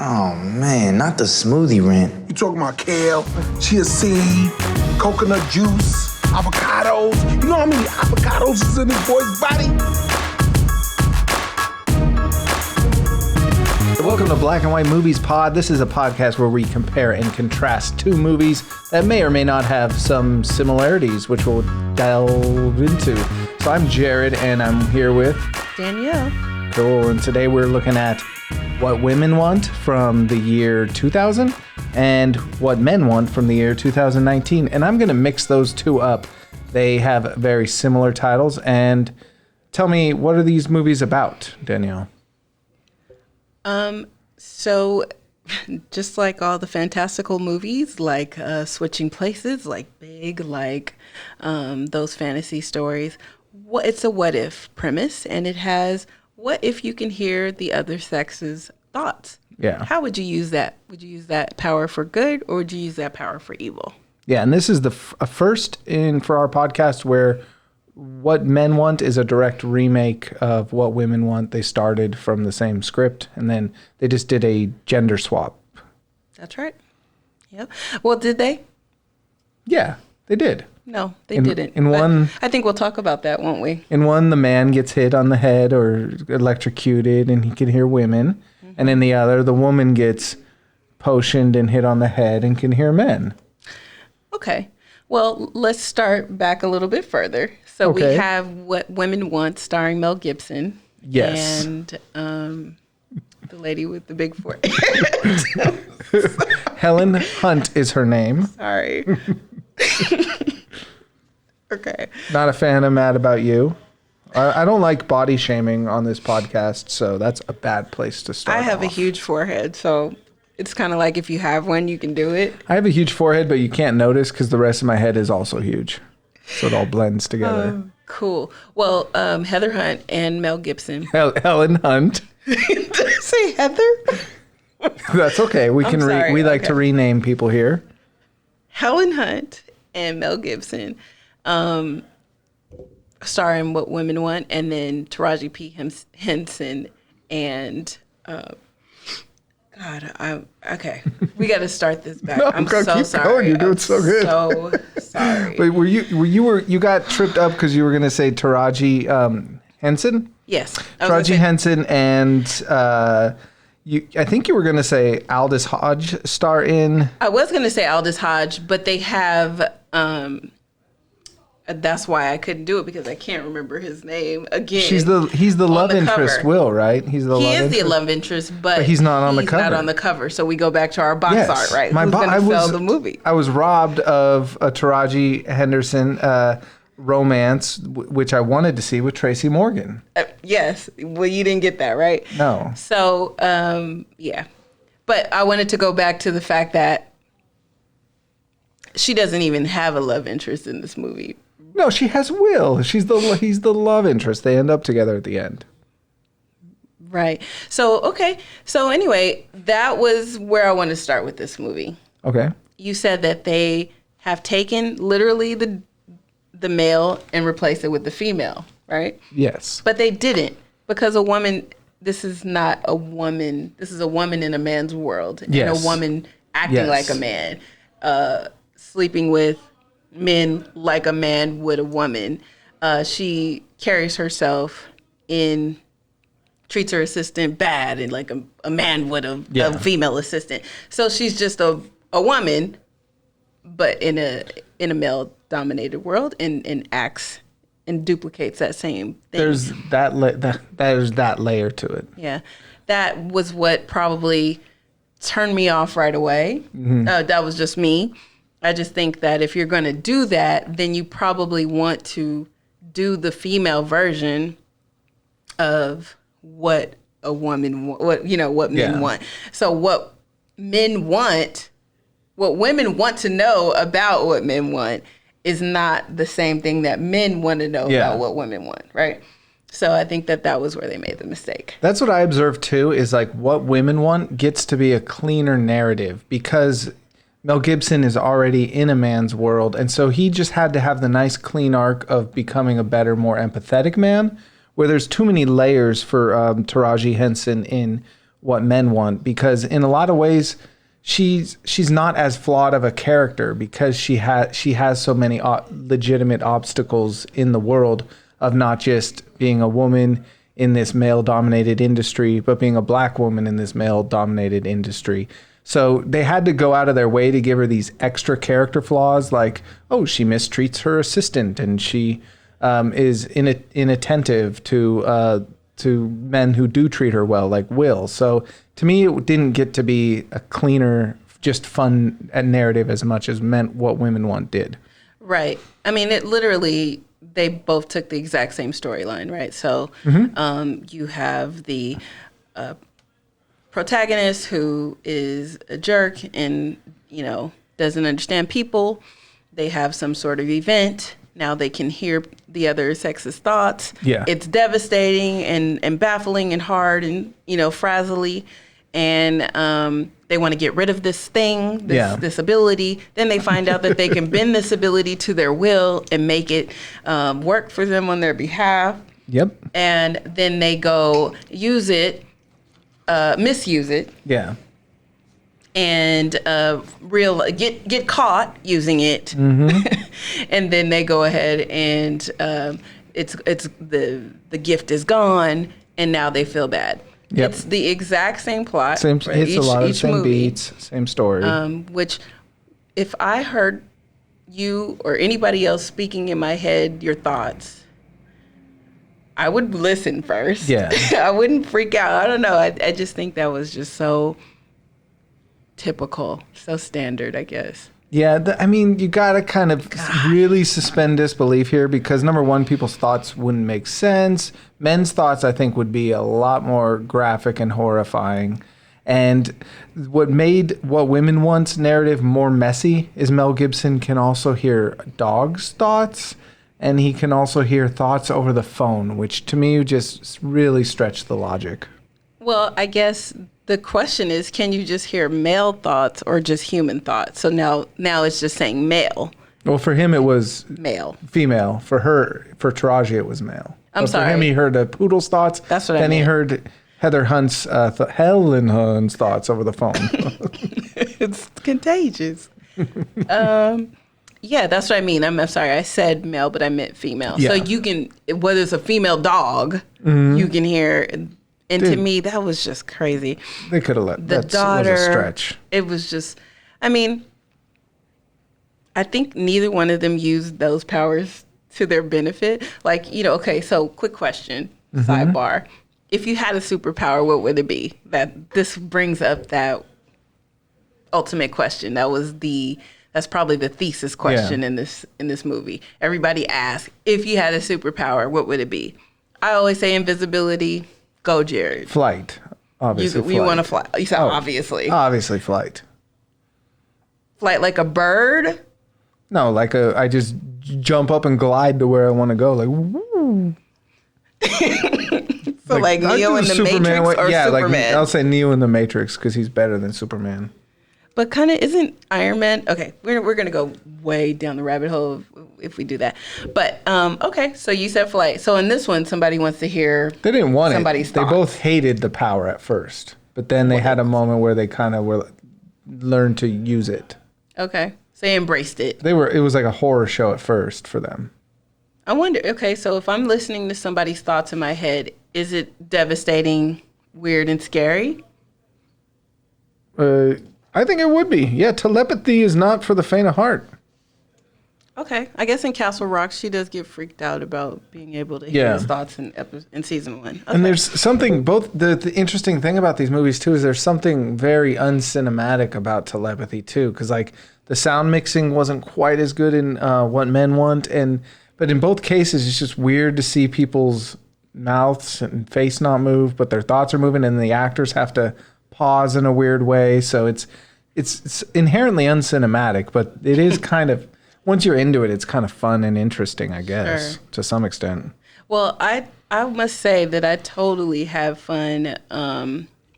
Oh man, not the smoothie rant. You talking about kale, chia seed, coconut juice, avocados. You know how many avocados is in this boy's body? Welcome to Black and White Movies Pod. This is a podcast where we compare and contrast two movies that may or may not have some similarities, which we'll delve into. So I'm Jared, and I'm here with Danielle. Cool, and today we're looking at What Women Want from the year 2000 and What Men Want from the year 2019. And I'm going to mix those two up. They have very similar titles. And tell me, what are these movies about, Danielle? So just like all the fantastical movies, like Switching Places, like Big, like those fantasy stories, it's a what if premise, and it has what if you can hear the other sex's thoughts. Yeah. How would you use that? Would you use that power for good, or would you use that power for evil? Yeah, and this is the first for our podcast where What Men Want is a direct remake of What Women Want. They started from the same script, and then they just did a gender swap. That's right. Yep. Well, did they? Yeah, they did. No, they didn't. In one, I think we'll talk about that, won't we? in one, the man gets hit on the head or electrocuted, and he can hear women. Mm-hmm. And in the other, the woman gets potioned and hit on the head and can hear men. Okay. Well, let's start back a little bit further. So we have What Women Want, starring Mel Gibson. Yes. And the lady with the big forehead. Helen Hunt is her name. Sorry. Okay. Not a fan of Mad About You. I don't like body shaming on this podcast, so that's a bad place to start. I have a off. huge forehead, so it's kind of like if you have one, you can do it. I have a huge forehead, but you can't notice because the rest of my head is also huge. So it all blends together. Cool. Well, Heather Hunt and Mel Gibson. Helen Hunt. Did I say Heather? That's okay. We can sorry. we like to rename people here. Helen Hunt and Mel Gibson, starring What Women Want, and then Taraji P. Henson and okay. We got to start this back. No, I'm go, so keep sorry. going. You're doing so good. So sorry. Wait, you got tripped up because you were gonna say Taraji Henson? Yes. Taraji Henson and I think you were gonna say Aldous Hodge star in. I was going to say Aldous Hodge, but they have. That's why I couldn't do it, because I can't remember his name again. He's the love the interest, cover. Will, right? He is the love interest, but he's not on the cover. Not on the cover. So we go back to our box art, right? Who's going to sell the movie? I was robbed of a Taraji Henderson romance, which I wanted to see with Tracy Morgan. Yes. Well, you didn't get that, right? No. So, yeah. But I wanted to go back to the fact that she doesn't even have a love interest in this movie. No, she has Will. He's the love interest. They end up together at the end. Right. So, okay. So anyway, that was where I wanted to start with this movie. Okay. You said that they have taken literally the male and replaced it with the female, right? Yes. But they didn't, because this is not a woman. This is a woman in a man's world. Yes. And a woman acting like a man, sleeping with men like a man would a woman. She carries herself treats her assistant bad, and like a man would a female assistant. So she's just a woman, but in a male dominated world, and acts and duplicates that same thing. There's that layer to it. Yeah, that was what probably turned me off right away. Mm-hmm. That was just me. I just think that if you're going to do that, then you probably want to do the female version of what a woman, what men want. So what women want to know about what men want is not the same thing that men want to know about what women want, right? So I think that was where they made the mistake. That's what I observed too, is like What Women Want gets to be a cleaner narrative because Mel Gibson is already in a man's world. And so he just had to have the nice clean arc of becoming a better, more empathetic man, where there's too many layers for Taraji Henson in What Men Want, because in a lot of ways she's not as flawed of a character because she has so many legitimate obstacles in the world of not just being a woman in this male dominated industry, but being a black woman in this male dominated industry. So they had to go out of their way to give her these extra character flaws, like, oh, she mistreats her assistant and she is inattentive to men who do treat her well, like Will. So to me, it didn't get to be a cleaner, just fun narrative as much as What Women Want did. Right. I mean, it literally, they both took the exact same storyline, right? So you have the protagonist who is a jerk and, doesn't understand people. They have some sort of event. Now they can hear the other sex's thoughts. Yeah. It's devastating and baffling and hard and, frazzly. And they want to get rid of this thing, this ability. Then they find out that they can bend this ability to their will and make it work for them on their behalf. Yep. And then they go use it, misuse it. Yeah. And get caught using it, and then they go ahead and it's the gift is gone, and now they feel bad. Yep. It's the exact same plot. It's a lot of the same movie, beats, same story. Which, if I heard you or anybody else speaking in my head your thoughts, I would listen first. Yeah. I wouldn't freak out. I don't know. I just think that was just so typical, so standard, I guess. Yeah, I mean, you got to kind of really suspend disbelief here because, number one, people's thoughts wouldn't make sense. Men's thoughts, I think, would be a lot more graphic and horrifying. And what made What Women Want's narrative more messy is Mel Gibson can also hear dogs' thoughts, and he can also hear thoughts over the phone, which to me just really stretched the logic. Well, I guess the question is, can you just hear male thoughts or just human thoughts? So now it's just saying male. Well, for him, it was male. Female. For Taraji, it was male. I'm sorry. For him, he heard a poodle's thoughts. That's what I meant. Then he heard Helen Hunt's thoughts over the phone. It's contagious. Yeah, that's what I mean. I'm sorry. I said male, but I meant female. Yeah. So you can, whether it's a female dog, you can hear. And to me, that was just crazy. They could have let the daughter. Was a stretch. It was just, I mean, I think neither one of them used those powers to their benefit. Like, okay, so quick question, sidebar. If you had a superpower, what would it be? This brings up that ultimate question. That's probably the thesis question in this movie. Everybody asks, if you had a superpower, what would it be? I always say invisibility. Go, Jared. Flight. Obviously, you want to fly. You said obviously. Obviously, flight. Flight like a bird? No, I just jump up and glide to where I want to go. Like, woo. So like Neo in the Matrix or Superman? I'll say Neo in the Matrix because he's better than Superman. But kind of isn't Iron Man? Okay, we're gonna go way down the rabbit hole if we do that. But okay, so you said flight. So in this one, somebody wants to hear. They didn't want somebody's it. thoughts. They both hated the power at first, but then they had a moment where they kind of learned to use it. Okay, so they embraced it. It was like a horror show at first for them. I wonder. Okay, so if I'm listening to somebody's thoughts in my head, is it devastating, weird, and scary? I think it would be. Yeah, telepathy is not for the faint of heart. Okay. I guess in Castle Rock, she does get freaked out about being able to hear his thoughts in season 1. Okay. And there's something, the interesting thing about these movies, too, is there's something very uncinematic about telepathy, too. Because, the sound mixing wasn't quite as good in What Men Want. But in both cases, it's just weird to see people's mouths and face not move, but their thoughts are moving, and the actors have to pause in a weird way. So it's inherently uncinematic, but it is kind of, once you're into it, it's kind of fun and interesting, I guess, to some extent. Well, I must say that I totally have fun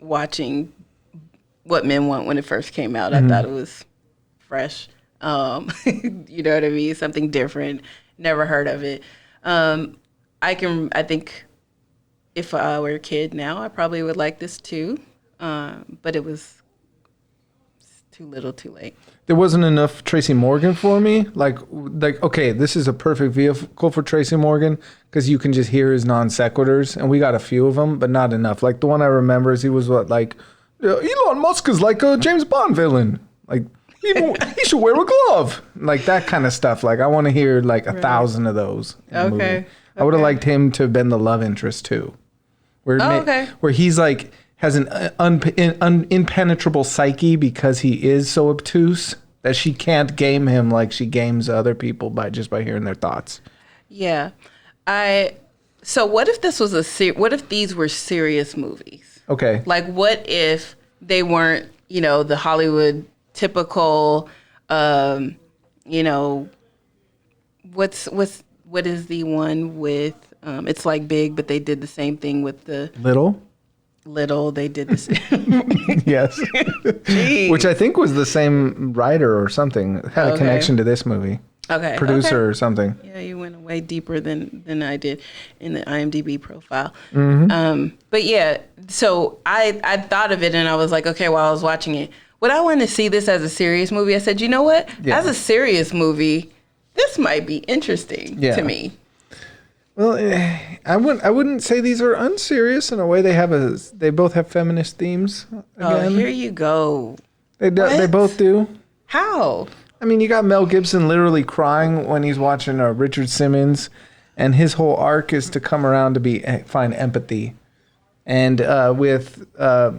watching What Men Want when it first came out. I thought it was fresh. You know what I mean? Something different. Never heard of it. I think if I were a kid now, I probably would like this too. but it was too little, too late. There wasn't enough Tracy Morgan for me. Like, okay, this is a perfect vehicle for Tracy Morgan because you can just hear his non sequiturs, and we got a few of them, but not enough. Like the one I remember is he was like, Elon Musk is like a James Bond villain. Like he should wear a glove. Like that kind of stuff. Like I want to hear like 1,000 of those. In the movie. I would have liked him to have been the love interest too, where he's like. Has an impenetrable psyche because he is so obtuse that she can't game him like she games other people by hearing their thoughts. Yeah, So what if this was what if these were serious movies? Okay. Like what if they weren't, the Hollywood typical, what is the one with it's like Big, but they did the same thing with the Little, they did this. Yes. Which I think was the same writer or something. Had a connection to this movie. Okay. Producer or something. Yeah, you went way deeper than I did in the IMDb profile. Mm-hmm. But yeah, so I thought of it and I was like, okay, while I was watching it, would I want to see this as a serious movie? I said, you know what? Yeah. As a serious movie, this might be interesting to me. Well, I wouldn't say these are unserious in a way. They both have feminist themes. Again. Oh, here you go. They both do. How? I mean, you got Mel Gibson literally crying when he's watching Richard Simmons, and his whole arc is to come around to find empathy. And with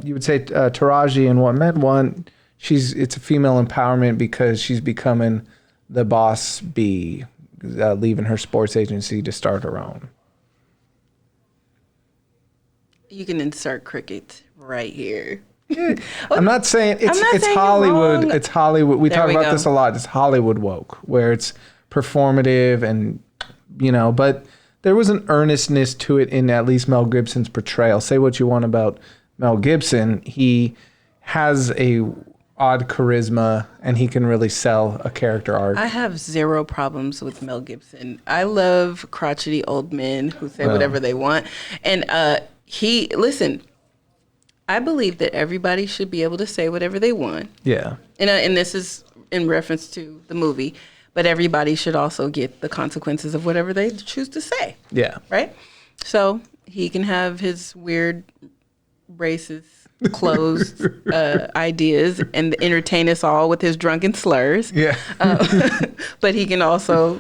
you would say Taraji in What Men Want, it's a female empowerment because she's becoming the boss bee. Leaving her sports agency to start her own. You can insert cricket right here. I'm not saying it's Hollywood. It's Hollywood. We talk about this a lot. It's Hollywood woke, where it's performative and but there was an earnestness to it in at least Mel Gibson's portrayal. Say what you want about Mel Gibson, he has a odd charisma and he can really sell a character arc. I have zero problems with Mel Gibson. I love crotchety old men who say whatever they want. And listen, I believe that everybody should be able to say whatever they want. Yeah. And this is in reference to the movie, but everybody should also get the consequences of whatever they choose to say. Yeah. Right? So he can have his weird racist closed ideas and entertain us all with his drunken slurs. Yeah. But he can also,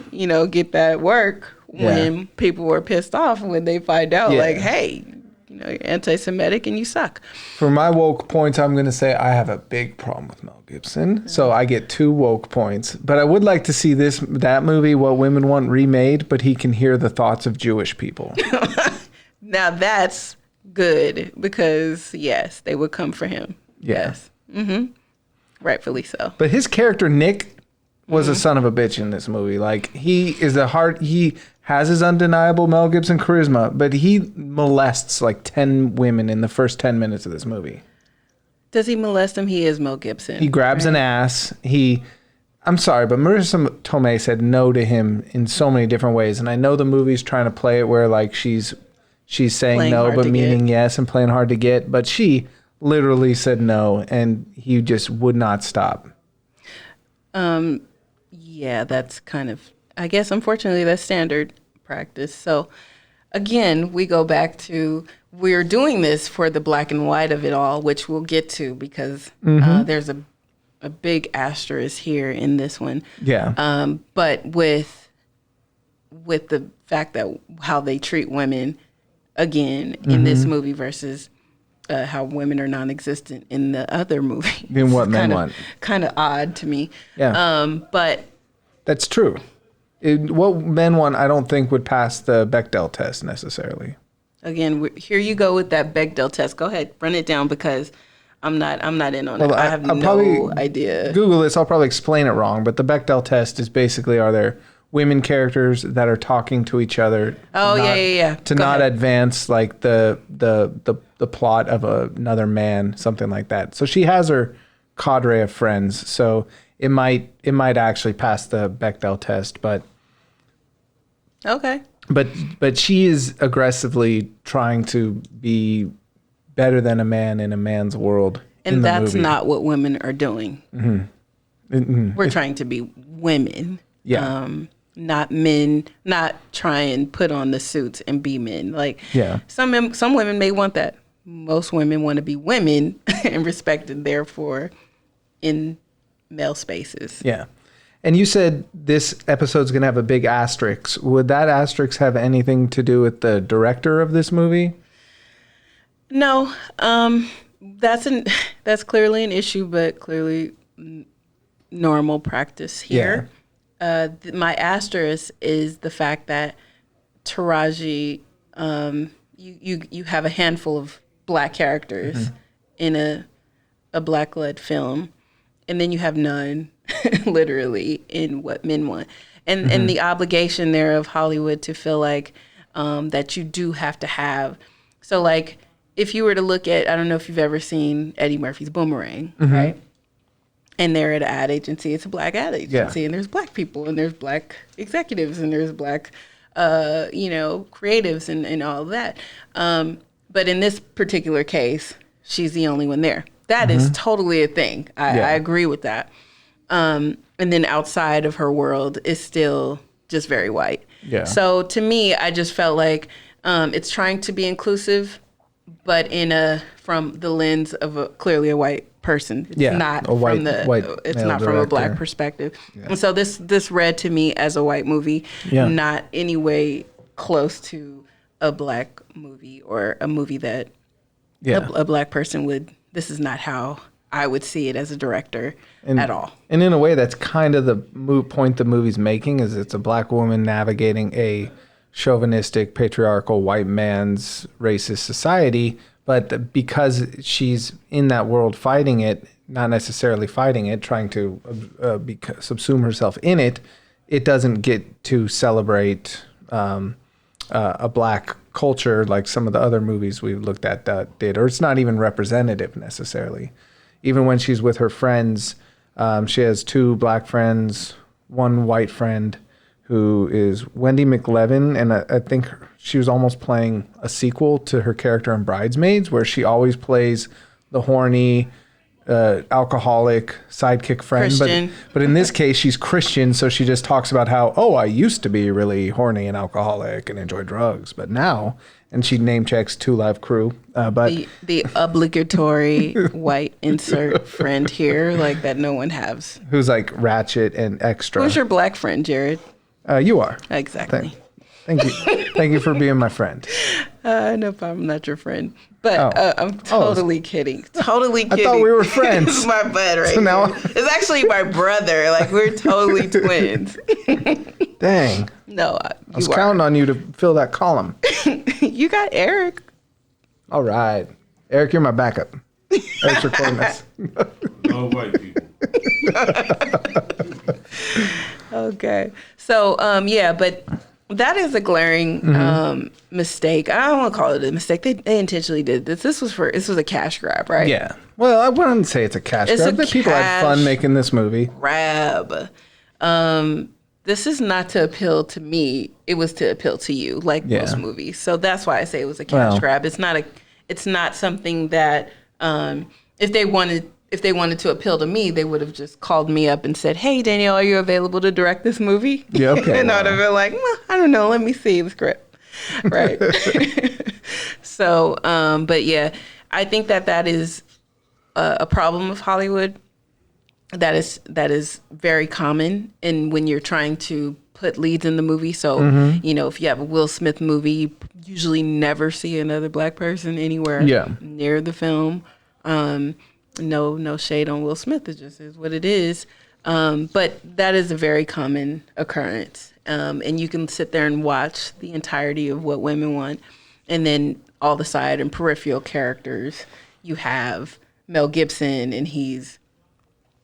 get that work when people were pissed off when they find out, like, hey, you're anti-Semitic and you suck. For my woke points, I'm going to say I have a big problem with Mel Gibson. So I get 2 woke points. But I would like to see that movie, What Women Want, remade, but he can hear the thoughts of Jewish people. Now that's good because yes, they would come for him. Yes. Mm-hmm. Rightfully so. But his character Nick was a son of a bitch in this movie. Like he has his undeniable Mel Gibson charisma, but he molests like 10 women in the first 10 minutes of this movie. Does he molest them? He is Mel Gibson. He grabs an ass. I'm sorry, but Marissa Tomei said no to him in so many different ways. And I know the movie's trying to play it where like she's saying playing no, but meaning yes and playing hard to get. But she literally said no, and he just would not stop. Yeah, that's kind of, I guess, unfortunately, that's standard practice. So, again, we go back to we're doing this for the black and white of it all, which we'll get to because there's a big asterisk here in this one. Yeah. But with the fact that how they treat women, again, in this movie versus how women are non-existent in the other movie. In What Men Want. Kind of odd to me. Yeah. But that's true. What Men Want, I don't think would pass the Bechdel test necessarily. Again, here you go with that Bechdel test. Go ahead, run it down because I'm not in on it. I have no idea. Google this. I'll probably explain it wrong, but the Bechdel test is basically are there women characters that are talking to each other. To not advance like the plot of another man, something like that. So she has her cadre of friends. So it might actually pass the Bechdel test, but okay. But she is aggressively trying to be better than a man in a man's world. And in the that's movie. not what women are doing. We're trying to be women. Yeah. Not men, not try and put on the suits and be men. Like, Yeah. some women may want that. Most women want to be women and respected, therefore, in male spaces. Yeah. And you said this episode's going to have a big asterisk. Would that asterisk have anything to do with the director of this movie? No, that's clearly an issue, but clearly normal practice here. My asterisk is the fact that Taraji, you have a handful of black characters in a black-led film, and then you have none, literally, in What Men Want. And the obligation there of Hollywood to feel like that you do have to have. So, like, if you were to look at, I don't know if you've ever seen Eddie Murphy's Boomerang, right? And they're at an ad agency. It's a black ad agency, and there's black people, and there's black executives, and there's black, creatives, and all of that. But in this particular case, she's the only one there. That is totally a thing. I agree with that. And then outside of her world is still just very white. Yeah. So to me, I just felt like it's trying to be inclusive, but from the lens of clearly a white person. It's not it's not from a black perspective. Yeah. And so this read to me as a white movie, not any way close to a black movie or a movie that a black person would. This is not how I would see it as a director at all. And in a way, that's kind of the point the movie's making, is it's a black woman navigating a chauvinistic, patriarchal, white man's racist society. But because she's in that world fighting it, not necessarily fighting it, trying to subsume herself in it, it doesn't get to celebrate a black culture like some of the other movies we've looked at that did, or it's not even representative necessarily. Even when she's with her friends, she has two black friends, one white friend who is Wendy McLevin, and I think she was almost playing a sequel to her character in Bridesmaids, where she always plays the horny, alcoholic sidekick friend. Christian. But in this case, she's Christian, so she just talks about how, I used to be really horny and alcoholic and enjoy drugs, but now, and she name checks Two Live Crew. But the obligatory white insert friend here, like that no one has. Who's like ratchet and extra. Who's your black friend, Jared? You are. Exactly. Thank you. Thank you for being my friend. No problem. I'm not your friend. But I'm totally kidding. Totally kidding. I thought we were friends. This is my bud right So now here. It's actually my brother. Like, we're totally twins. Dang. No, I was counting on you to fill that column. You got Eric. All right. Eric, you're my backup. Eric's recording this. No white people. Okay. So, but that is a glaring mistake. I don't want to call it a mistake. They intentionally did this. This was a cash grab, right? Yeah. Well, I wouldn't say it's a cash grab. The people had fun making this movie. Grab. This is not to appeal to me. It was to appeal to you, like most movies. So that's why I say it was a cash grab. It's not something that if they wanted to appeal to me, they would have just called me up and said, "Hey, Danielle, are you available to direct this movie?" Yeah, okay. And I would have been like, well, I don't know. Let me see the script. Right. So, but yeah, I think that is a problem of Hollywood. That is very common. And when you're trying to put leads in the movie, so, if you have a Will Smith movie, you usually never see another black person anywhere near the film. No shade on Will Smith. It just is what it is. But that is a very common occurrence. And you can sit there and watch the entirety of What Women Want. And then all the side and peripheral characters, you have Mel Gibson, and he's,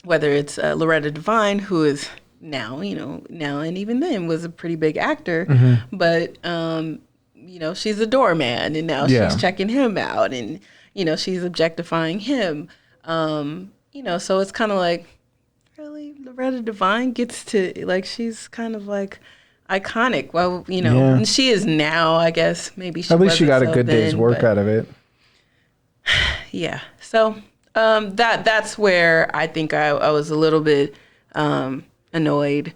whether it's Loretta Devine, who is now and even then was a pretty big actor. But, she's a doorman, and now she's checking him out, and, she's objectifying him. So it's kind of like, really, Loretta Devine gets to, like, she's kind of like iconic. Well, and she is now, I guess. Maybe she At least she got a good then, day's work out of it. Yeah. So that's where I think I was a little bit annoyed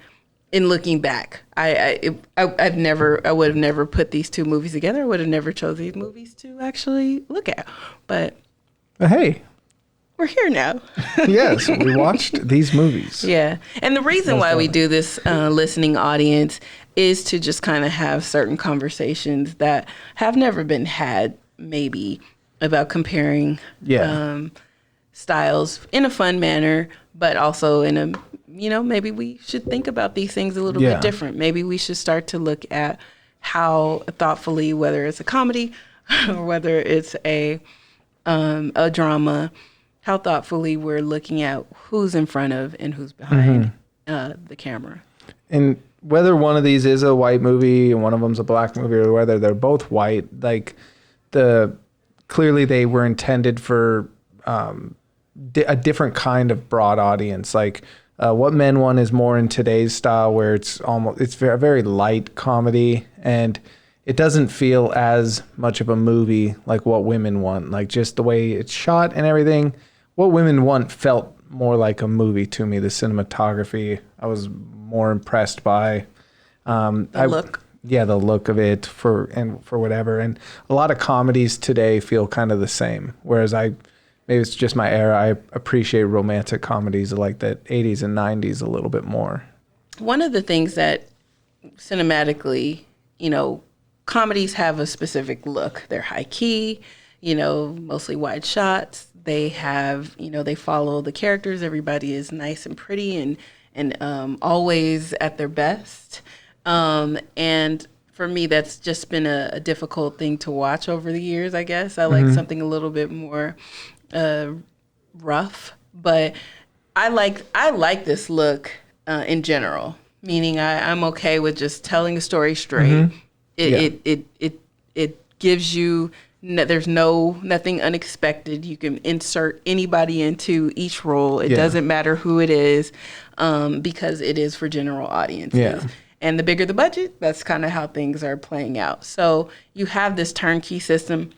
in looking back. I would have never put these two movies together. I would have never chose these movies to actually look at. But Hey, we're here now. yes, we watched these movies. Yeah. And the reason why we do this listening audience is to just kind of have certain conversations that have never been had, maybe, about comparing styles in a fun manner, but also in a, maybe we should think about these things a little bit different. Maybe we should start to look at how thoughtfully, whether it's a comedy or whether it's a drama, how thoughtfully we're looking at who's in front of and who's behind the camera. And whether one of these is a white movie and one of them's a black movie, or whether they're both white, like clearly they were intended for a different kind of broad audience. Like What Men Want is more in today's style, where it's very, very light comedy, and it doesn't feel as much of a movie like What Women Want. Like just the way it's shot and everything, What Women Want felt more like a movie to me. The cinematography, I was more impressed by. The look. Yeah, the look of it for whatever. And a lot of comedies today feel kind of the same. Whereas maybe it's just my era, I appreciate romantic comedies like that 80s and 90s a little bit more. One of the things that cinematically, comedies have a specific look. They're high key, mostly wide shots. They have, they follow the characters. Everybody is nice and pretty and always at their best. And for me, that's just been a difficult thing to watch over the years, I guess. I like something a little bit more rough, but I like this look in general, meaning I'm okay with just telling a story straight. It gives you, there's nothing unexpected. You can insert anybody into each role. It doesn't matter who it is, because it is for general audiences. Yeah. And the bigger the budget, that's kind of how things are playing out. So you have this turnkey system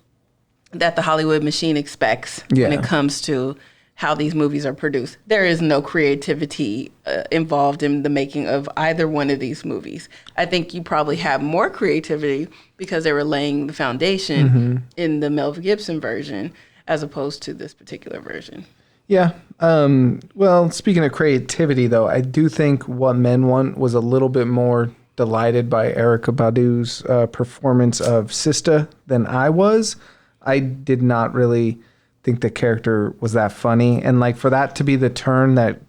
that the Hollywood machine expects when it comes to how these movies are produced. There is no creativity involved in the making of either one of these movies. I think you probably have more creativity because they were laying the foundation in the Mel Gibson version as opposed to this particular version. Yeah. Well, speaking of creativity, though, I do think What Men Want was a little bit more delighted by Erykah Badu's performance of Sista than I was. I did not really think the character was that funny. And like for that to be the turn that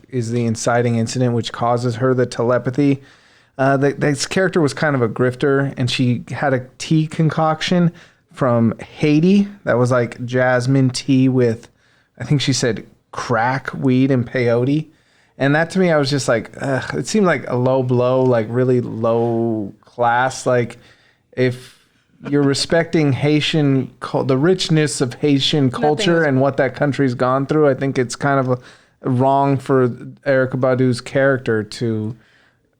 is the inciting incident which causes her the telepathy, this character was kind of a grifter, and she had a tea concoction from Haiti that was like jasmine tea with, I think she said crack, weed, and peyote. And that to me, I was just like, ugh, it seemed like a low blow, like really low class. Like if you're respecting the richness of Haitian culture and what that country's gone through, I think it's kind of wrong for Erykah Badu's character to...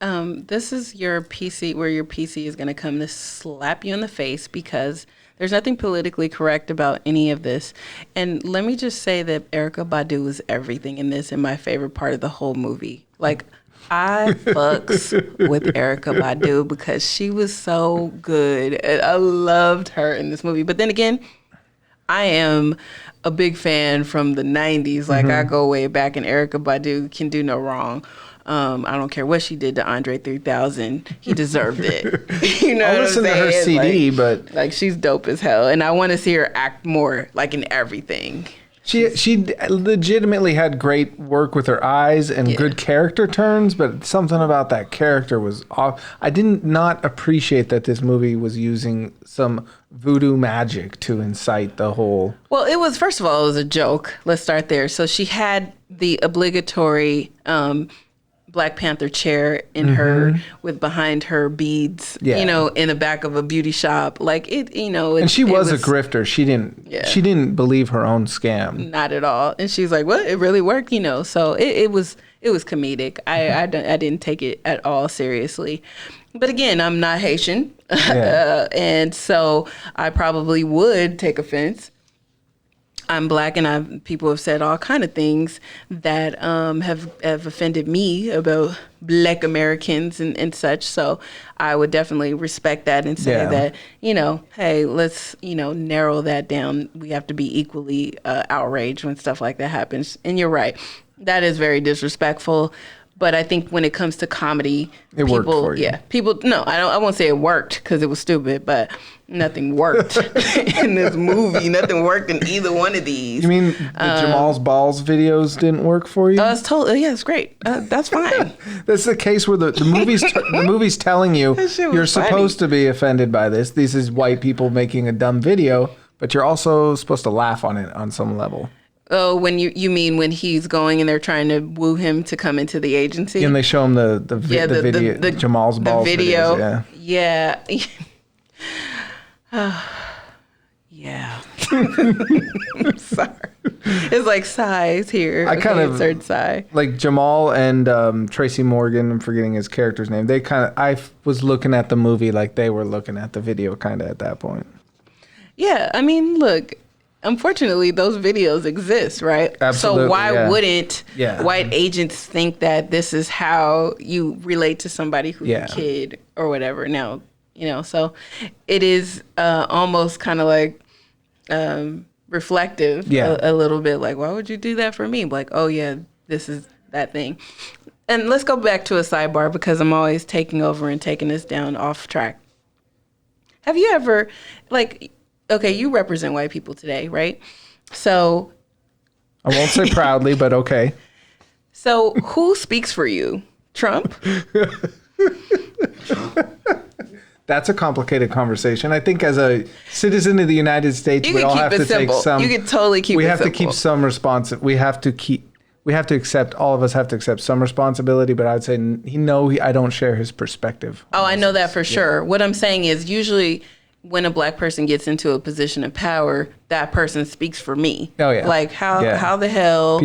This is your PC, where your PC is going to come to slap you in the face, because there's nothing politically correct about any of this. And let me just say that Erykah Badu is everything in this, and my favorite part of the whole movie. Like, I fucks with Erykah Badu because she was so good. I loved her in this movie. But then again, I am a big fan from the 90s. Like, I go way back, and Erykah Badu can do no wrong. I don't care what she did to Andre 3000. He deserved it. You know I'll listen to her CD, like she's dope as hell. And I want to see her act more, like, in everything. She legitimately had great work with her eyes and good character turns, but something about that character was off. I did not appreciate that this movie was using some voodoo magic to incite the whole... Well, it was, first of all, it was a joke. Let's start there. So she had the obligatory... Black Panther chair in her with behind her beads, in the back of a beauty shop. Like it, and she was a grifter. She didn't believe her own scam. Not at all. And she's like, "What? It really worked?" So it was comedic. I didn't take it at all seriously. But again, I'm not Haitian, and so I probably would take offense I'm black, and people have said all kind of things that have offended me about black Americans and such. So I would definitely respect that and say that, hey, let's, narrow that down. We have to be equally outraged when stuff like that happens. And you're right. That is very disrespectful. But I think when it comes to comedy, it worked for you. Yeah, people. No, I won't say it worked because it was stupid, but nothing worked in this movie. Nothing worked in either one of these. You mean the Jamal's Balls videos didn't work for you? It's totally. Yeah, it's great. That's fine. That's the case where the movie's telling you you're supposed to be offended by this. This is white people making a dumb video, but you're also supposed to laugh on it on some level. Oh, when you mean when he's going and they're trying to woo him to come into the agency? And they show him the video, Jamal's Balls video. Videos, yeah. Yeah. Sorry. It's like sighs here. I kind of insert sigh. Like Jamal and Tracy Morgan, I'm forgetting his character's name. I was looking at the movie like they were looking at the video kind of at that point. Yeah, I mean, look, unfortunately, those videos exist, right? Absolutely. So why wouldn't Yeah. white agents think that this is how you relate to somebody who's a kid or whatever? Now, so it is almost kind of like reflective a little bit. Like, why would you do that for me? Like, oh yeah, this is that thing. And let's go back to a sidebar because I'm always taking over and taking this down off track. Have you ever, okay, you represent white people today, right? So I won't say proudly, but okay. So who speaks for you? Trump? That's a complicated conversation. I think as a citizen of the United States, we all have to take some. You can totally keep it simple. We have to keep some all of us have to accept some responsibility, but I'd say I don't share his perspective. Oh, I know that for sure. What I'm saying is usually when a black person gets into a position of power, that person speaks for me. Oh yeah. Like how the hell,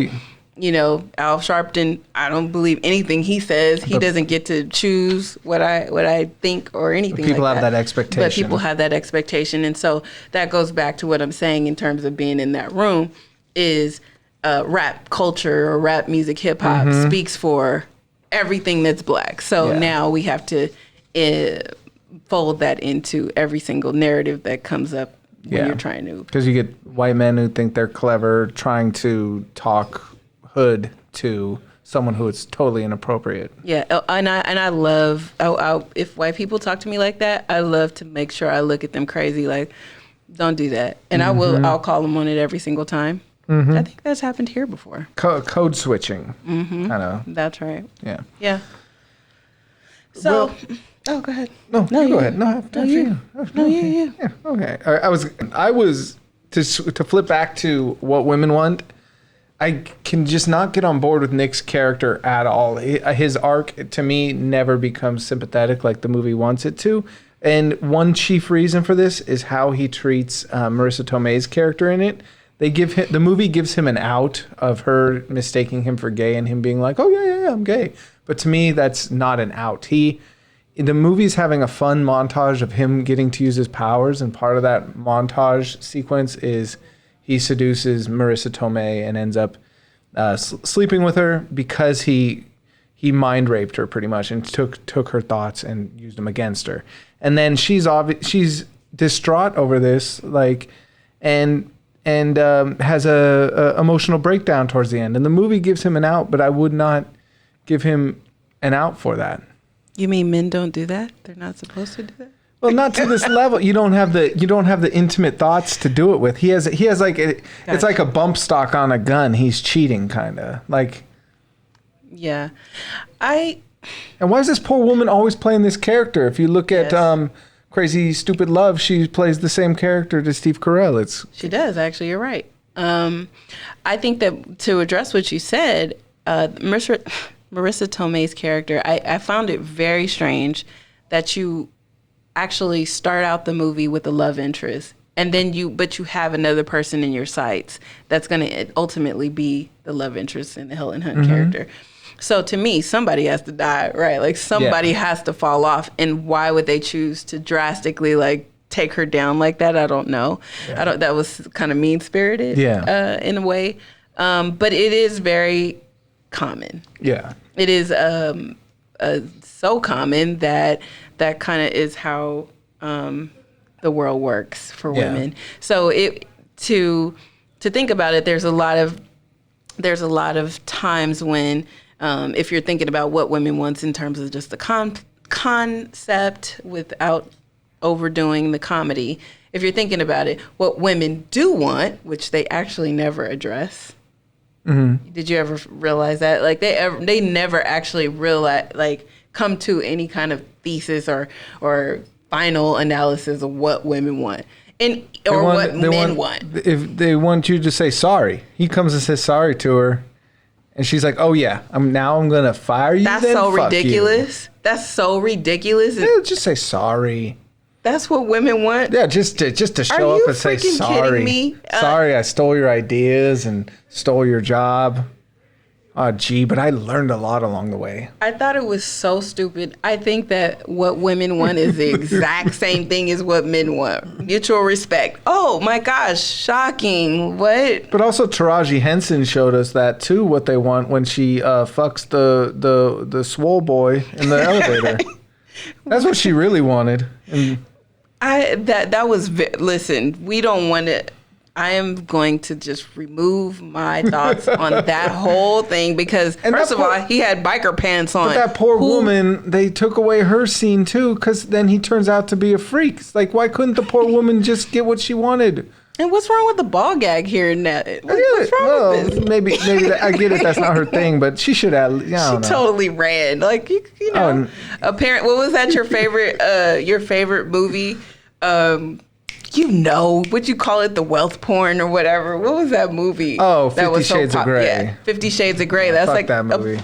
Al Sharpton, I don't believe anything he says. He doesn't get to choose what I think or anything like that. People have that expectation. But people have that expectation. And so that goes back to what I'm saying in terms of being in that room is rap culture or rap music, hip hop speaks for everything that's black. So now we have to fold that into every single narrative that comes up when you're trying to. Because you get white men who think they're clever trying to talk hood to someone who is totally inappropriate. Yeah, and I love if white people talk to me like that, I love to make sure I look at them crazy like, don't do that. And I'll call them on it every single time. I think that's happened here before. Code switching. Kind of. That's right. Yeah. Yeah. So, go ahead. No, go ahead. No, yeah. Okay. I was to flip back to what women want. I can just not get on board with Nick's character at all. His arc, to me, never becomes sympathetic like the movie wants it to. And one chief reason for this is how he treats Marissa Tomei's character in it. The movie gives him an out of her mistaking him for gay and him being like, oh, yeah, I'm gay. But to me, that's not an out. The movie's having a fun montage of him getting to use his powers, and part of that montage sequence is he seduces Marissa Tomei and ends up sleeping with her because he mind raped her pretty much and took her thoughts and used them against her. And then she's distraught over this, and has a emotional breakdown towards the end. And the movie gives him an out, but I would not give him an out for that. You mean men don't do that? They're not supposed to do that? Well, not to this level. You don't have the intimate thoughts to do it with. He has it's like a bump stock on a gun. He's cheating, kind of like. Yeah, And why is this poor woman always playing this character? If you look at Crazy Stupid Love, she plays the same character to Steve Carell. She does actually. You're right. I think that to address what you said, Marissa Tomei's character, I found it very strange that you actually start out the movie with a love interest and then you have another person in your sights that's going to ultimately be the love interest in the Helen Hunt character. So to me, somebody has to die, right? Like somebody has to fall off. And why would they choose to drastically take her down like that. I don't know. That was kind of mean spirited. Yeah. In a way, but it is very common. Yeah. It is so common that kind of is how the world works for women. So to think about it, there's a lot of times when if you're thinking about what women wants in terms of just the concept without overdoing the comedy, if you're thinking about it, what women do want, which they actually never address. Mm-hmm. Did you ever realize that? Like they never actually realize, like, come to any kind of thesis or final analysis of what women want what men want. If they want you to say sorry, he comes and says sorry to her, and she's like, "Oh yeah, I'm gonna fire you." That's then? so Fuck ridiculous. You. That's so ridiculous. Yeah, just say sorry. That's what women want. Yeah, just to show up and say sorry. Kidding me? Sorry, I stole your ideas and stole your job. Oh, gee, but I learned a lot along the way. I thought it was so stupid. I think that what women want is the exact same thing as what men want. Mutual respect. Oh my gosh, shocking. What? But also Taraji Henson showed us that too, what they want when she fucks the swole boy in the elevator. That's what she really wanted. And listen, we don't want to. I am going to just remove my thoughts on that whole thing because, first of all, he had biker pants on. But that poor woman, they took away her scene too, because then he turns out to be a freak. It's like, why couldn't the poor woman just get what she wanted? And what's wrong with the ball gag here? What's wrong with this? Maybe I get it. That's not her thing, but she should have. She totally ran. Like you know. Apparently, what was that? Your favorite movie? Would you call it the wealth porn or whatever? What was that movie? Oh, 50 Shades of Grey. Yeah, 50 Shades of Grey. That's Fuck like that movie.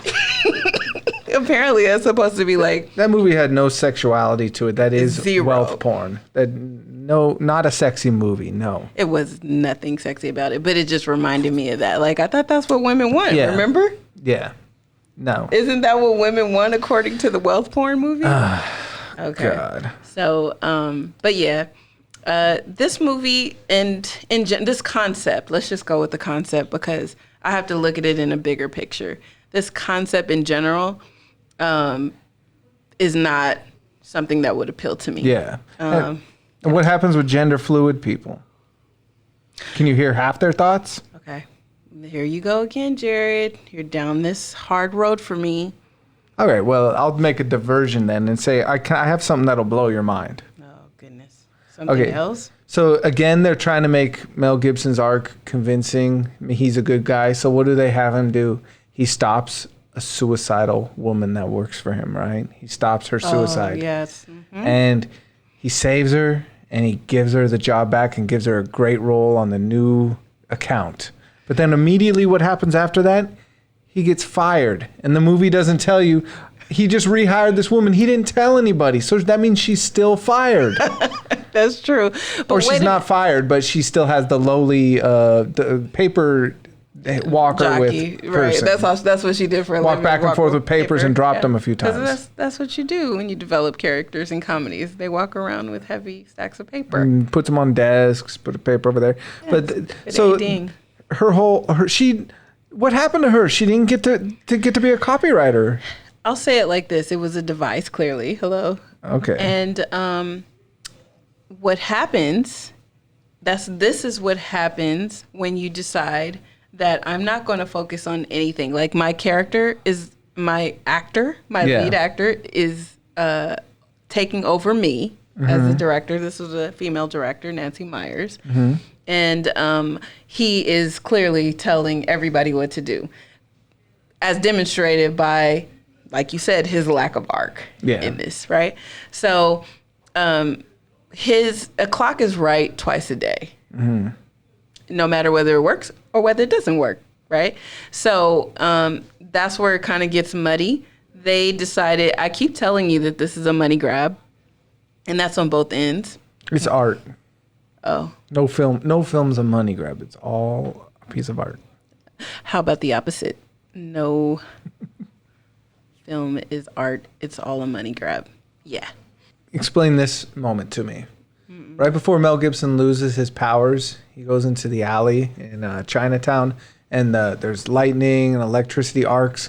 Apparently, that's supposed to be like that movie had no sexuality to it. That is zero. Wealth porn. Not a sexy movie. No, it was nothing sexy about it. But it just reminded me of that. Like I thought that's what women want. Yeah. Remember? Yeah. No. Isn't that what women want according to the wealth porn movie? Okay. God. So, but yeah. This movie and this concept, let's just go with the concept because I have to look at it in a bigger picture. This concept in general is not something that would appeal to me. Yeah. And what happens with gender fluid people? Can you hear half their thoughts? Okay. Here you go again, Jared. You're down this hard road for me. All right. Well, I'll make a diversion then and say I have something that'll blow your mind. Something else? So again, they're trying to make Mel Gibson's arc convincing. He's a good guy. So what do they have him do? He stops a suicidal woman that works for him, right? He stops her suicide. Oh, yes. Mm-hmm. And he saves her and he gives her the job back and gives her a great role on the new account. But then immediately what happens after that? He gets fired. And the movie doesn't tell you. He just rehired this woman. He didn't tell anybody. So that means she's still fired. That's true. But or she's not fired, but she still has the lowly the paper walker jockey, with person. Right. That's what she did for a Walk living. back and forth with papers and dropped them a few times. That's what you do when you develop characters in comedies. They walk around with heavy stacks of paper. And puts them on desks, put a paper over there. Yes, but so what happened to her? She didn't get to be a copywriter. I'll say it like this. It was a device, clearly. Hello. Okay. And what happens, this is what happens when you decide that I'm not going to focus on anything. Like my character is, my lead actor is taking over me as the director. This was a female director, Nancy Myers. Mm-hmm. And he is clearly telling everybody what to do, as demonstrated by, like you said, his lack of arc in this, right? So a clock is right twice a day, no matter whether it works or whether it doesn't work, right? So that's where it kind of gets muddy. They decided, I keep telling you that this is a money grab, and that's on both ends. It's art. Oh. No film's a money grab. It's all a piece of art. How about the opposite? No film is art. It's all a money grab. Yeah. Explain this moment to me. Right before Mel Gibson loses his powers, he goes into the alley in Chinatown, and there's lightning and electricity arcs.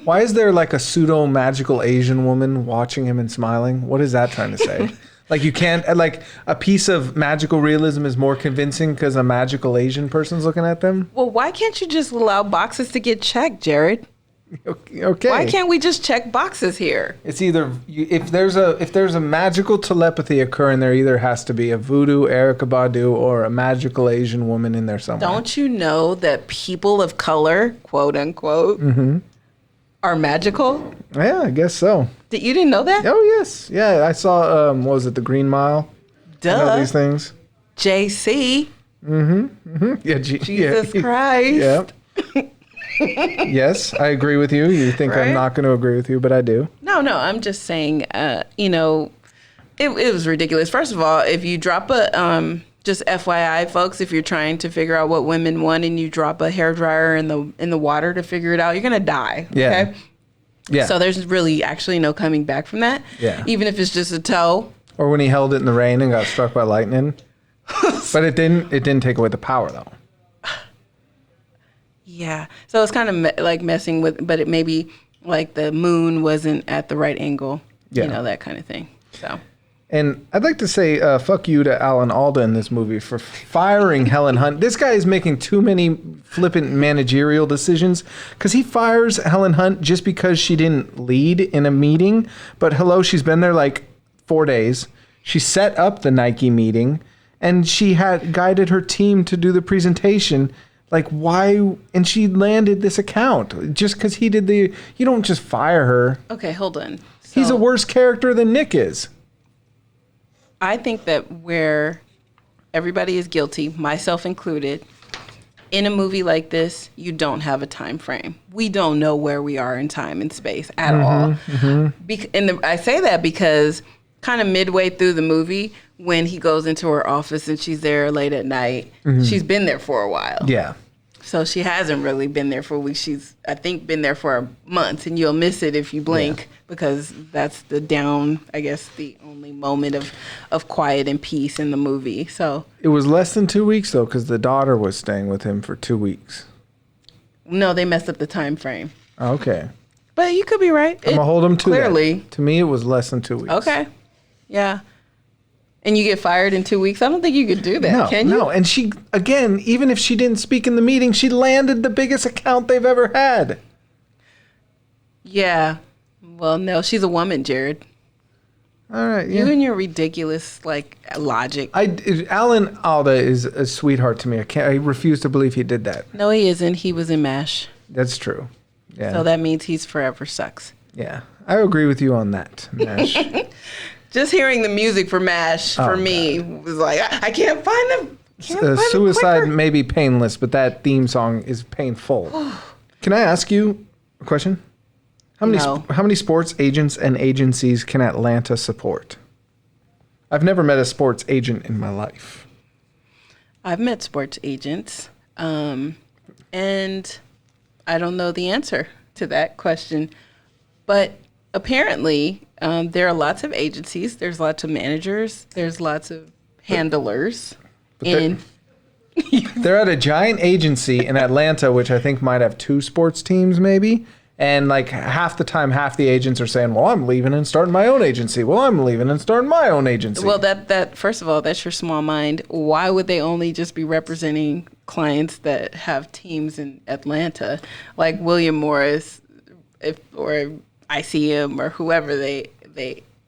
Why is there like a pseudo magical Asian woman watching him and smiling? What is that trying to say? Like you can't like a piece of magical realism is more convincing because a magical Asian person's looking at them. Well, why can't you just allow boxes to get checked, Jared? Okay. Why can't we just check boxes here? It's either if there's a magical telepathy occurring, there either has to be a voodoo Erykah Badu or a magical Asian woman in there somewhere. Don't you know that people of color, quote unquote, are magical? Yeah, I guess so. You didn't know that? Oh yes, yeah. I saw. What was it, The Green Mile? I know Duh. these things. JC. Yeah. Jesus Christ. Yeah. Yes, I agree with you. You think Right? I'm not going to agree with you, but I do. No, I'm just saying, it was ridiculous. First of all, if you drop a, just FYI, folks, if you're trying to figure out what women want and you drop a hairdryer in the water to figure it out, you're going to die. Yeah. Okay? Yeah. So there's really actually no coming back from that. Yeah. Even if it's just a toe. Or when he held it in the rain and got struck by lightning. But it didn't take away the power though. Yeah. So it's kind of like messing with, but it maybe like the moon wasn't at the right angle. Yeah. You know, that kind of thing. So. And I'd like to say fuck you to Alan Alda in this movie for firing Helen Hunt. This guy is making too many flippant managerial decisions because he fires Helen Hunt just because she didn't lead in a meeting. But hello, she's been there like 4 days. She set up the Nike meeting and she had guided her team to do the presentation. Like why? And she landed this account just because he did you don't just fire her. Okay, hold on. He's a So- worse character than Nick is. I think that where everybody is guilty, myself included, in a movie like this, you don't have a time frame. We don't know where we are in time and space at all. I say that because kind of midway through the movie, when he goes into her office and she's there late at night, she's been there for a while. Yeah. So she hasn't really been there for a week. She's, I think, been there for a month, and you'll miss it if you blink because that's the only moment of quiet and peace in the movie. So It was less than 2 weeks though, because the daughter was staying with him for 2 weeks. no, they messed up the time frame. Okay. But you could be right. I'm gonna hold him to clearly. that. To me, it was less than 2 weeks. Okay. Yeah. And you get fired in 2 weeks? I don't think you could do that, No, can you? no. And she, again, even if she didn't speak in the meeting, she landed the biggest account they've ever had. Yeah. Well, no, she's a woman, Jared. All right. You Yeah. and your ridiculous, logic. Alan Alda is a sweetheart to me. I refuse to believe he did that. No, he isn't. He was in MASH. That's true. Yeah. So that means he's forever sucks. Yeah. I agree with you on that, Nash. Just hearing the music for MASH for me was like, I can't find them. Suicide may be painless, but that theme song is painful. Can I ask you a question? How many sports agents and agencies can Atlanta support? I've never met a sports agent in my life. I've met sports agents, and I don't know the answer to that question. But apparently, there are lots of agencies. There's lots of managers. There's lots of handlers. They're at a giant agency in Atlanta, which I think might have 2 sports teams maybe. And like half the time, half the agents are saying, well, I'm leaving and starting my own agency. Well, I'm leaving and starting my own agency. Well, that first of all, that's your small mind. Why would they only just be representing clients that have teams in Atlanta, like William Morris, or ICM or whoever they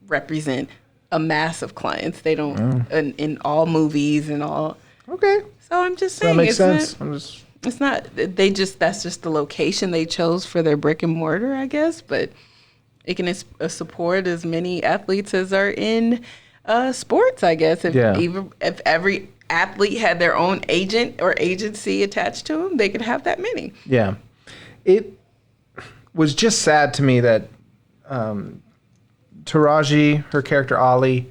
represent a mass of clients. They don't in all movies and all. Okay. So I'm just That saying, makes sense. it's not. That's just the location they chose for their brick and mortar, I guess. But it can support as many athletes as are in sports, I guess. If every athlete had their own agent or agency attached to them, they could have that many. Yeah. It was just sad to me that Taraji, her character Ollie,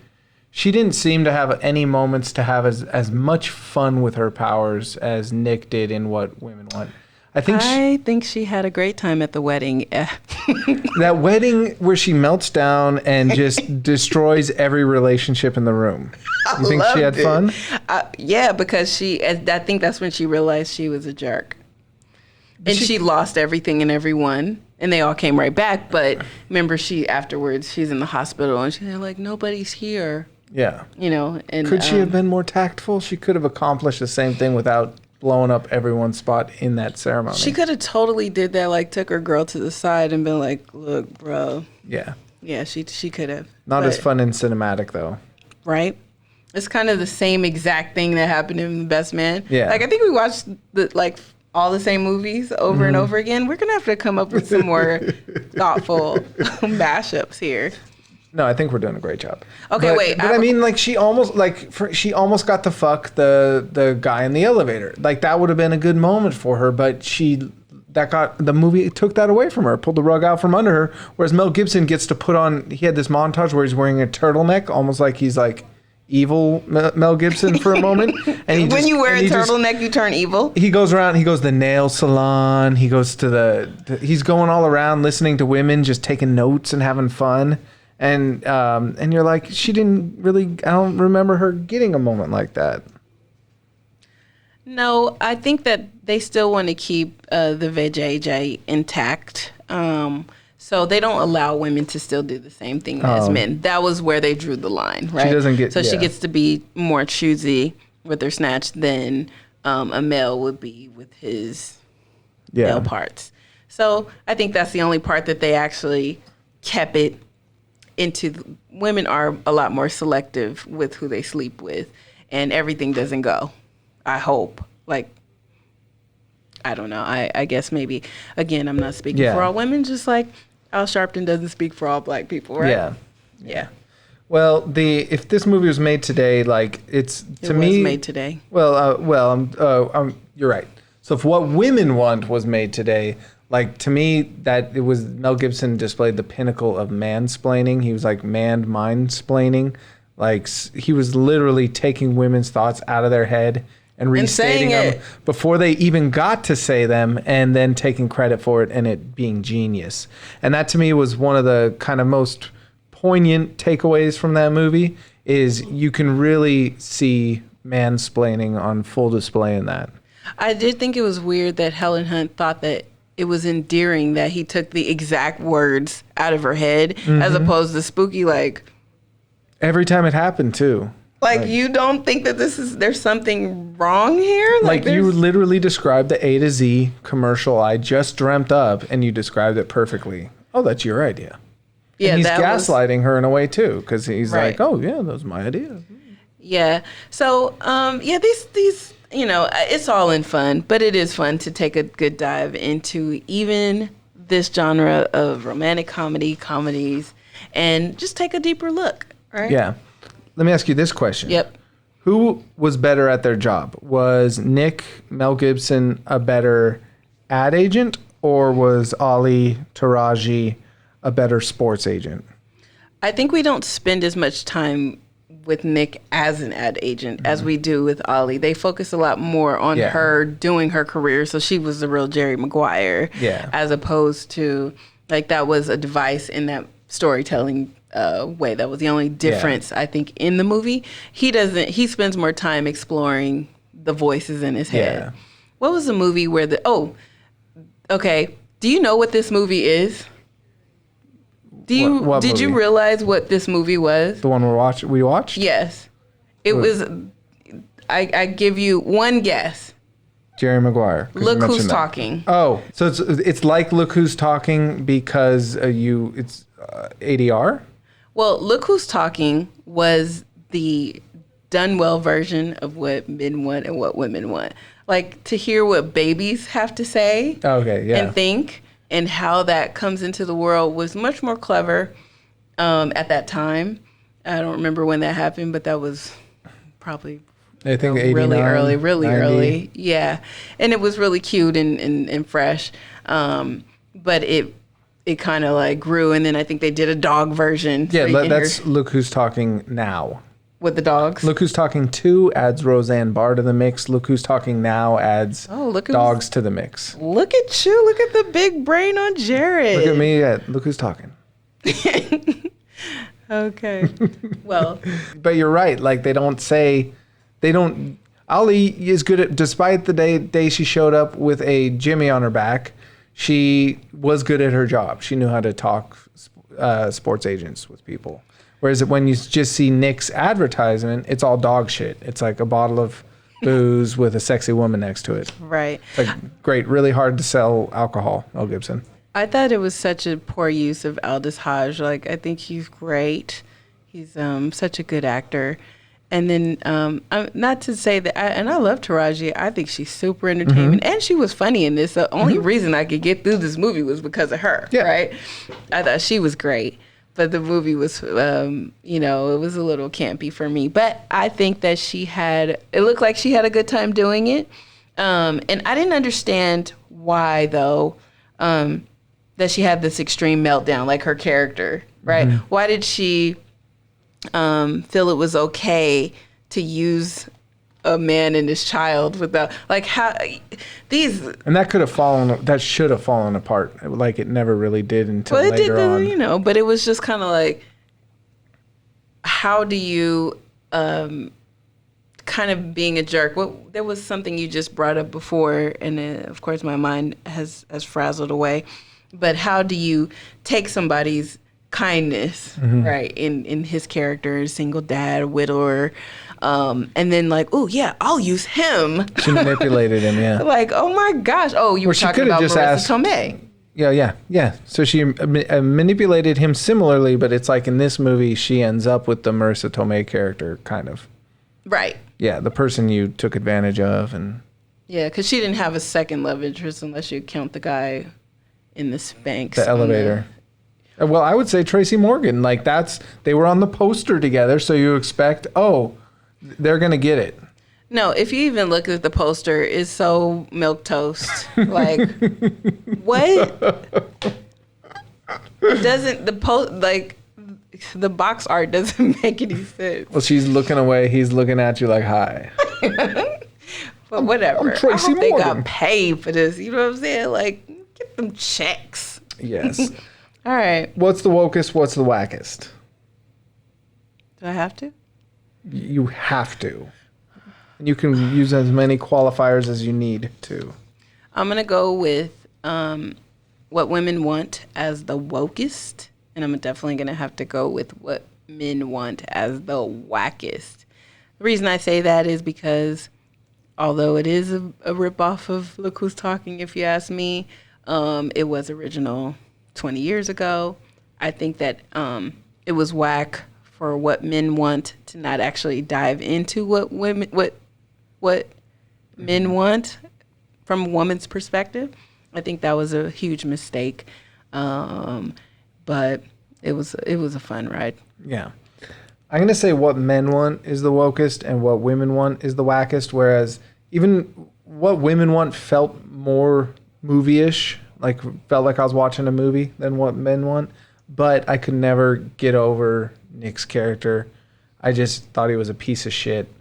she didn't seem to have any moments to have as much fun with her powers as Nick did in What Women Want. I think I think she had a great time at the wedding. that wedding where she melts down and just destroys every relationship in the room. You think she had fun? Yeah, because I think that's when she realized she was a jerk. And she lost everything and everyone. And they all came right back. But remember, afterwards, she's in the hospital and they're like, nobody's here. Yeah. You know, and could she have been more tactful? She could have accomplished the same thing without blowing up everyone's spot in that ceremony. She could have totally did that, like took her girl to the side and been like, look, bro. Yeah. Yeah, she could have. Not as fun and cinematic, though. Right? It's kind of the same exact thing that happened in The Best Man. Yeah. Like, I think we watched all the same movies over and over again. We're going to have to come up with some more thoughtful mashups here. No, I think we're doing a great job. Okay, wait. But I mean, like, she almost got to fuck the guy in the elevator. Like, that would have been a good moment for her, but the movie took that away from her, pulled the rug out from under her. Whereas Mel Gibson gets to put on, he had this montage where he's wearing a turtleneck, almost like he's like evil Mel Gibson for a moment. And when you wear a turtleneck, you turn evil. He goes around. He goes to the nail salon. He goes to he's going all around listening to women, just taking notes and having fun. And you're like, she didn't really. I don't remember her getting a moment like that. No, I think that they still want to keep the vajayjay intact. So they don't allow women to still do the same thing as men. That was where they drew the line, right? She doesn't get. So she gets to be more choosy with her snatch than a male would be with his male parts. So I think that's the only part that they actually kept it into. Women are a lot more selective with who they sleep with, and everything doesn't go. I hope. Like, I don't know. I guess maybe, again, I'm not speaking for all women, just like Al Sharpton doesn't speak for all black people, right? Yeah. Well, if this movie was made today, like it was made today. Well, you're right. So if What Women Want was made today, like to me, that it was Mel Gibson displayed the pinnacle of mansplaining. He was like mind-splaining. Like he was literally taking women's thoughts out of their head and restating them before they even got to say them, and then taking credit for it and it being genius. And that to me was one of the kind of most poignant takeaways from that movie, is you can really see mansplaining on full display in that. I did think it was weird that Helen Hunt thought that it was endearing that he took the exact words out of her head, as opposed to Spooky, like... Every time it happened, too. Like, you don't think that there's something wrong here? Like you literally described the A to Z commercial I just dreamt up, and you described it perfectly. Oh, that's your idea. Yeah, and he's gaslighting her in a way, too, because he's like, oh, yeah, that was my idea. Yeah. So, these, it's all in fun, but it is fun to take a good dive into even this genre of romantic comedies, and just take a deeper look, right? Yeah. Let me ask you this question. Yep. Who was better at their job? Was Mel Gibson, a better ad agent, or was Ali Taraji a better sports agent? I think we don't spend as much time with Nick as an ad agent as we do with Ali. They focus a lot more on her doing her career, so she was the real Jerry Maguire, as opposed to, like, that was a device in that storytelling way. That was the only difference, I think, in the movie. He spends more time exploring the voices in his head. What was the movie where do you know what this movie is? Did you realize what this movie was? The one we watched? Yes. It was, I give you one guess. Jerry Maguire. Look Who's Talking. Oh, so it's like Look Who's Talking because it's ADR? Well, Look Who's Talking was the done well version of what men want and what women want. Like, to hear what babies have to say and think, and how that comes into the world was much more clever at that time. I don't remember when that happened, but that was probably... I think really 89, really 90. early. Yeah. And it was really cute and fresh. But it kind of like grew, and then I think they did a dog version. Yeah, that's Look Who's Talking Now. With the dogs. Look Who's Talking 2 adds Roseanne Barr to the mix. Look Who's Talking Now adds look dogs to the mix. Look at you. Look at the big brain on Jared. Look at me at Look Who's Talking. Okay. Well. But you're right. Like, Ali is good at, despite the day she showed up with a Jimmy on her back, she was good at her job. She knew how to talk sports agents with people. Whereas when you just see Nick's advertisement, it's all dog shit. It's like a bottle of booze with a sexy woman next to it. Right. It's like, great, really hard to sell alcohol, Mel Gibson. I thought it was such a poor use of Aldous Hodge. Like, I think he's great. He's such a good actor. And then, not to say that, and I love Taraji. I think she's super entertaining. And she was funny in this. The only reason I could get through this movie was because of her, right? I thought she was great. But the movie was, it was a little campy for me. But I think that it looked like she had a good time doing it. And I didn't understand why, though, that she had this extreme meltdown, like her character, right? Why did she feel it was okay to use a man and his child without, like, how these... And that should have fallen apart. Like, it never really did until later on. But it was just kind of like, how do you, kind of being a jerk? There was something you just brought up before, and of course my mind has frazzled away. But how do you take somebody's kindness, right, in his character, single dad, widower, and then like, oh yeah, I'll use him. She manipulated him, yeah. Like, oh my gosh. Oh, you were talking about Marissa Tomei. Yeah. So she manipulated him similarly, but it's like in this movie, she ends up with the Marissa Tomei character, kind of. Right. Yeah, the person you took advantage of. And yeah, because she didn't have a second love interest unless you count the guy in the Spanx. The elevator. Well, I would say Tracy Morgan. Like, they were on the poster together, so you expect, they're going to get it. No, if you even look at the poster, it's so milquetoast. Like, what? The box art doesn't make any sense. Well, she's looking away. He's looking at you like, hi. But whatever. I'm Tracy I hope Morgan. they got paid for this. You know what I'm saying? Like, get them checks. Yes. All right. What's the wokest? What's the wackest? Do I have to? You have to. And you can use as many qualifiers as you need to. I'm going to go with what women want as the wokest. And I'm definitely going to have to go with what men want as the wackest. The reason I say that is because although it is a ripoff of Look Who's Talking, if you ask me, it was original 20 years ago. I think that it was whack for what men want to not actually dive into what men want from a woman's perspective. I think that was a huge mistake. But it was a fun ride. Yeah. I'm going to say what men want is the wokest and what women want is the wackest, whereas even what women want felt more movie-ish, like felt like I was watching a movie than what men want. But I could never get over Nick's character. I just thought he was a piece of shit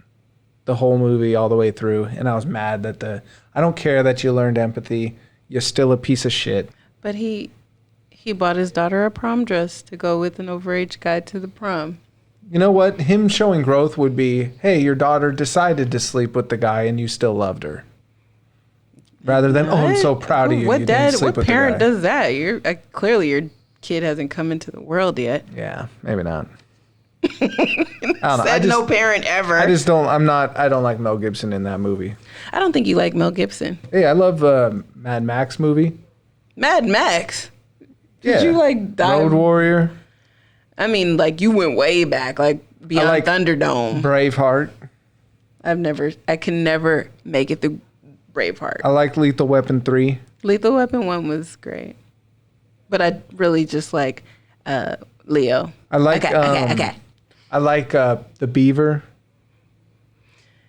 the whole movie all the way through. And I was mad that I don't care that you learned empathy. You're still a piece of shit. But he bought his daughter a prom dress to go with an overage guy to the prom. You know what? Him showing growth would be, hey, your daughter decided to sleep with the guy and you still loved her. Rather than, oh, I'm so proud of you. What you didn't dad? sleep What with parent the guy. does that? Clearly your kid hasn't come into the world yet. Yeah, maybe not. I don't know. Said no parent ever. I don't like Mel Gibson in that movie. I don't think you like Mel Gibson. Hey, I love Mad Max movie. Mad Max. Yeah. Did you like dive? Road Warrior, I mean, like you went way back, like beyond like Thunderdome. Braveheart. I can never make it through Braveheart. I like Lethal Weapon 3. Lethal Weapon 1 was great. But I really just like Leo. I like Okay. I like The Beaver.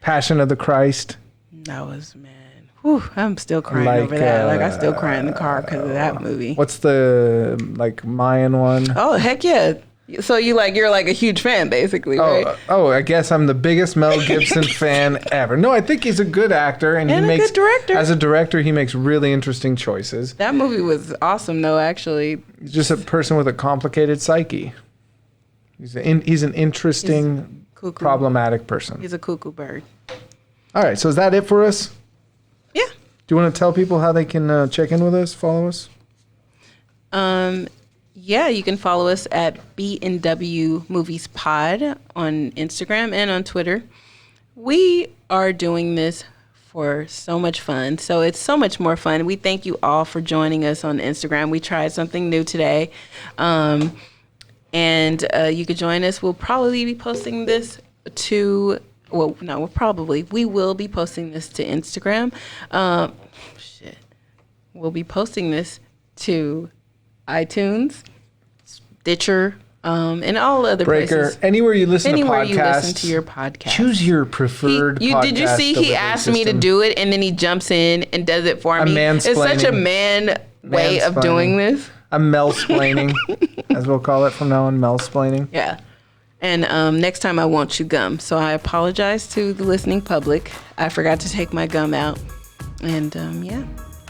Passion of the Christ. That was, man. Whew, I'm still crying over that. Like I still cry in the car because of that movie. What's the Mayan one? Oh, heck yeah. So you're like a huge fan, basically, right? I guess I'm the biggest Mel Gibson fan ever. No, I think he's a good actor, and he a makes good director. As a director, he makes really interesting choices. That movie was awesome, though. Actually, He's just a person with a complicated psyche. He's an interesting, cuckoo. problematic person. He's a cuckoo bird. All right, so is that it for us? Yeah. Do you want to tell people how they can check in with us, follow us? Yeah, you can follow us at B&W Movies Pod on Instagram and on Twitter. We are doing this for so much fun. So it's so much more fun. We thank you all for joining us on Instagram. We tried something new today. And you could join us. We'll probably be posting this to, we will be posting this to Instagram. We'll be posting this to iTunes, Stitcher, and all other Breaker, places. anywhere you listen to podcasts. Anywhere you listen to your podcast. Choose your preferred podcast. Did you see he asked me to do it and then he jumps in and does it for me? mansplaining. It's such a man way of doing this. I'm Mel-splaining, as we'll call it from now on, Mel-splaining. Yeah. And next time I won't chew gum. So I apologize to the listening public. I forgot to take my gum out. And yeah.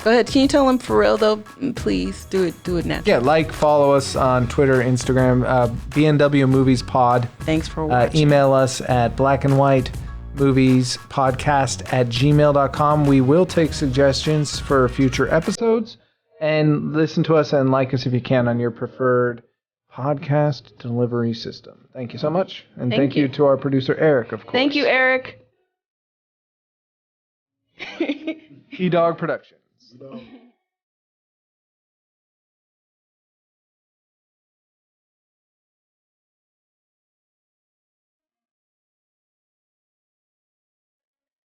Go ahead. Can you tell them for real though? Please do it naturally. Yeah, follow us on Twitter, Instagram, BNW Movies Pod. Thanks for watching. Email us at blackandwhitemoviespodcast@gmail.com. We will take suggestions for future episodes, and listen to us and like us if you can on your preferred podcast delivery system. Thank you so much. And thank you to our producer, Eric, of course. Thank you, Eric. E-Dog Productions.